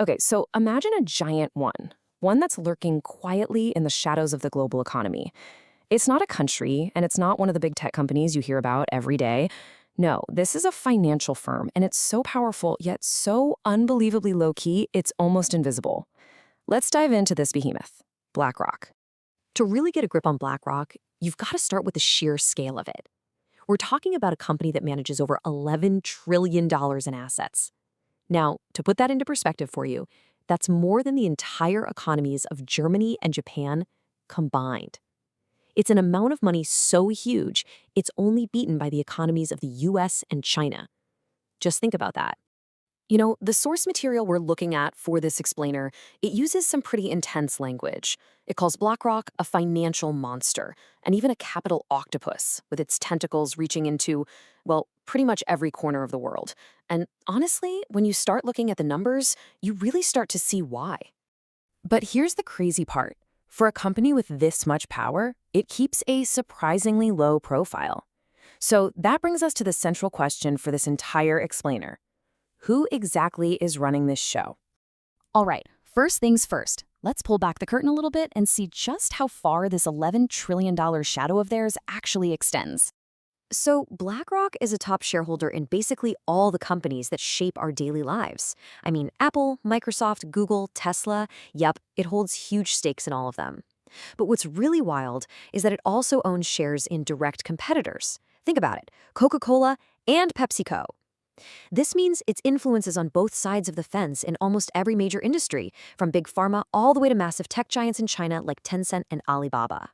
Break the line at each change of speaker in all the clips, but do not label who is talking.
Okay, so imagine a giant one that's lurking quietly in the shadows of the global economy. It's not a country, and it's not one of the big tech companies you hear about every day. No, this is a financial firm, and it's so powerful, yet so unbelievably low-key, it's almost invisible. Let's dive into this behemoth, BlackRock.
To really get a grip on BlackRock, you've got to start with the sheer scale of it. We're talking about a company that manages over $11 trillion in assets. Now, to put that into perspective for you, that's more than the entire economies of Germany and Japan combined. It's an amount of money so huge, it's only beaten by the economies of the US and China. Just think about that. The source material we're looking at for this explainer, it uses some pretty intense language. It calls BlackRock a financial monster, and even a capital octopus, with its tentacles reaching into, well, pretty much every corner of the world. And honestly, when you start looking at the numbers, you really start to see why.
But here's the crazy part. For a company with this much power, it keeps a surprisingly low profile. So that brings us to the central question for this entire explainer. Who exactly is running this show?
All right, first things first. Let's pull back the curtain a little bit and see just how far this $11 trillion shadow of theirs actually extends.
So, BlackRock is a top shareholder in basically all the companies that shape our daily lives. I mean, Apple, Microsoft, Google, Tesla, yep, it holds huge stakes in all of them. But what's really wild is that it also owns shares in direct competitors. Think about it, Coca-Cola and PepsiCo. This means its influence is on both sides of the fence in almost every major industry, from big pharma all the way to massive tech giants in China like Tencent and Alibaba.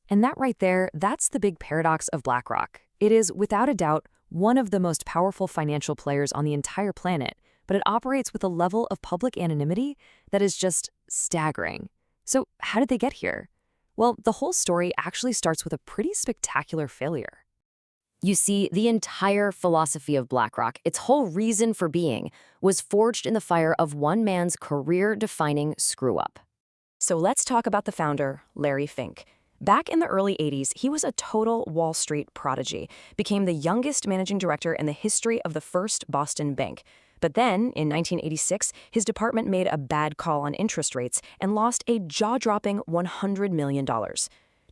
And that right there, that's the big paradox of BlackRock. It is, without a doubt, one of the most powerful financial players on the entire planet, but it operates with a level of public anonymity that is just staggering. So how did they get here? Well, the whole story actually starts with a pretty spectacular failure.
You see, the entire philosophy of BlackRock, its whole reason for being, was forged in the fire of one man's career-defining screw-up.
So let's talk about the founder, Larry Fink. Back in the early 80s, he was a total Wall Street prodigy, became the youngest managing director in the history of the first Boston bank. But then, in 1986, his department made a bad call on interest rates and lost a jaw-dropping $100 million.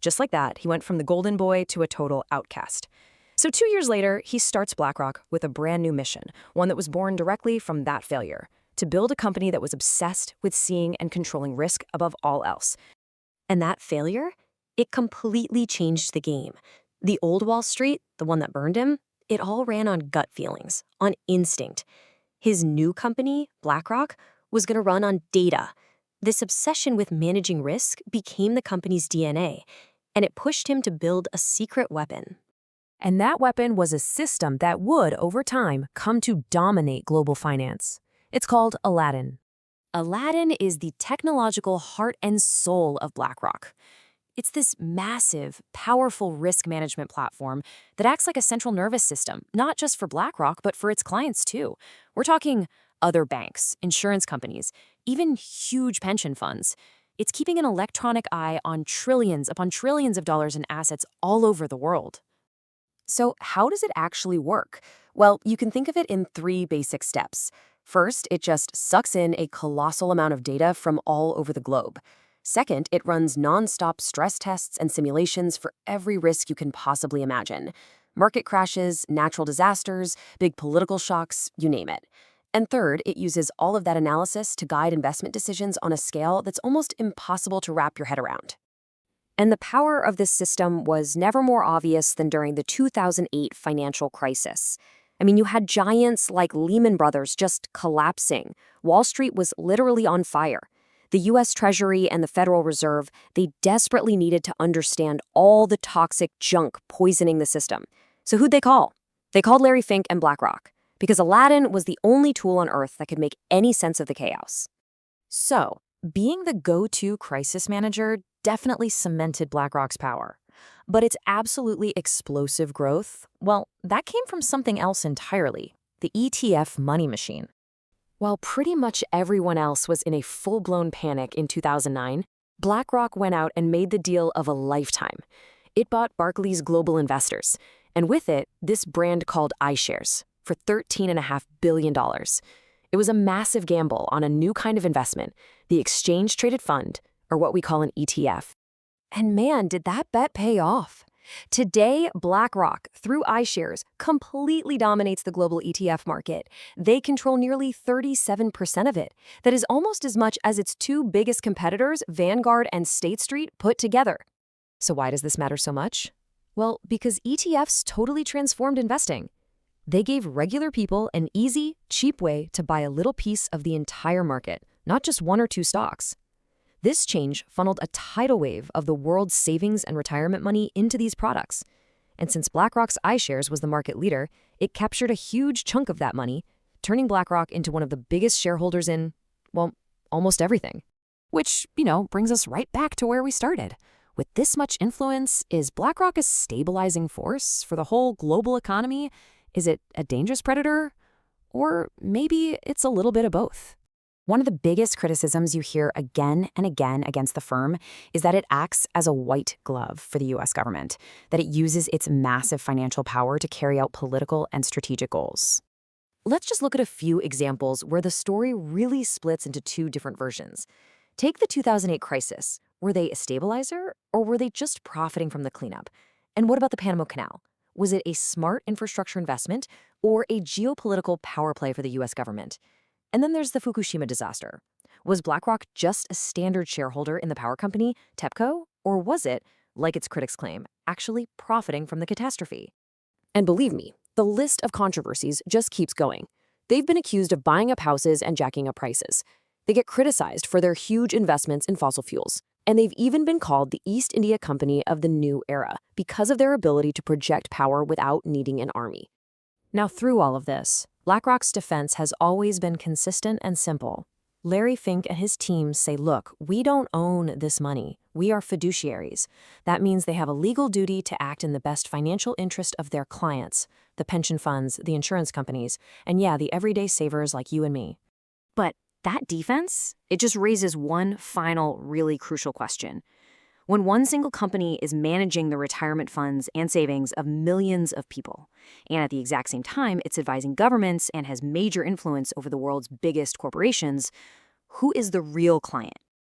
Just like that, he went from the golden boy to a total outcast. So 2 years later, he starts BlackRock with a brand new mission, one that was born directly from that failure, to build a company that was obsessed with seeing and controlling risk above all else.
And that failure? It completely changed the game. The old Wall Street, the one that burned him, it all ran on gut feelings, on instinct. His new company, BlackRock, was going to run on data. This obsession with managing risk became the company's DNA, and it pushed him to build a secret weapon.
And that weapon was a system that would, over time, come to dominate global finance. It's called Aladdin.
Aladdin is the technological heart and soul of BlackRock. It's this massive, powerful risk management platform that acts like a central nervous system, not just for BlackRock, but for its clients too. We're talking other banks, insurance companies, even huge pension funds. It's keeping an electronic eye on trillions upon trillions of dollars in assets all over the world. So how does it actually work? Well, you can think of it in 3 basic steps. First, it just sucks in a colossal amount of data from all over the globe. Second, it runs nonstop stress tests and simulations for every risk you can possibly imagine. Market crashes, natural disasters, big political shocks, you name it. And third, it uses all of that analysis to guide investment decisions on a scale that's almost impossible to wrap your head around. And the power of this system was never more obvious than during the 2008 financial crisis. I mean, you had giants like Lehman Brothers just collapsing. Wall Street was literally on fire. The U.S. Treasury and the Federal Reserve, they desperately needed to understand all the toxic junk poisoning the system. So who'd they call? They called Larry Fink and BlackRock, because Aladdin was the only tool on Earth that could make any sense of the chaos.
So, being the go-to crisis manager definitely cemented BlackRock's power. But its absolutely explosive growth, well, that came from something else entirely, the ETF money machine. While pretty much everyone else was in a full-blown panic in 2009, BlackRock went out and made the deal of a lifetime. It bought Barclays Global Investors, and with it, this brand called iShares, for $13.5 billion.
It was a massive gamble on a new kind of investment, the exchange-traded fund, or what we call an ETF. And man, did that bet pay off. Today, BlackRock, through iShares, completely dominates the global ETF market. They control nearly 37% of it. That is almost as much as its two biggest competitors, Vanguard and State Street, put together. So why does this matter so much? Well, because ETFs totally transformed investing. They gave regular people an easy, cheap way to buy a little piece of the entire market, not just one or two stocks. This change funneled a tidal wave of the world's savings and retirement money into these products. And since BlackRock's iShares was the market leader, it captured a huge chunk of that money, turning BlackRock into one of the biggest shareholders in, well, almost everything. Which, brings us right back to where we started. With this much influence, is BlackRock a stabilizing force for the whole global economy? Is it a dangerous predator? Or maybe it's a little bit of both. One of the biggest criticisms you hear again and again against the firm is that it acts as a white glove for the US government, that it uses its massive financial power to carry out political and strategic goals. Let's just look at a few examples where the story really splits into two different versions. Take the 2008 crisis. Were they a stabilizer, or were they just profiting from the cleanup? And what about the Panama Canal? Was it a smart infrastructure investment or a geopolitical power play for the US government? And then there's the Fukushima disaster. Was BlackRock just a standard shareholder in the power company, TEPCO, or was it, like its critics claim, actually profiting from the catastrophe? And believe me, the list of controversies just keeps going. They've been accused of buying up houses and jacking up prices. They get criticized for their huge investments in fossil fuels. And they've even been called the East India Company of the new era because of their ability to project power without needing an army. Now, through all of this, BlackRock's defense has always been consistent and simple. Larry Fink and his team say, look, we don't own this money. We are fiduciaries. That means they have a legal duty to act in the best financial interest of their clients, the pension funds, the insurance companies, and yeah, the everyday savers like you and me. But that defense, it just raises one final, really crucial question. When one single company is managing the retirement funds and savings of millions of people, and at the exact same time it's advising governments and has major influence over the world's biggest corporations, who is the real client?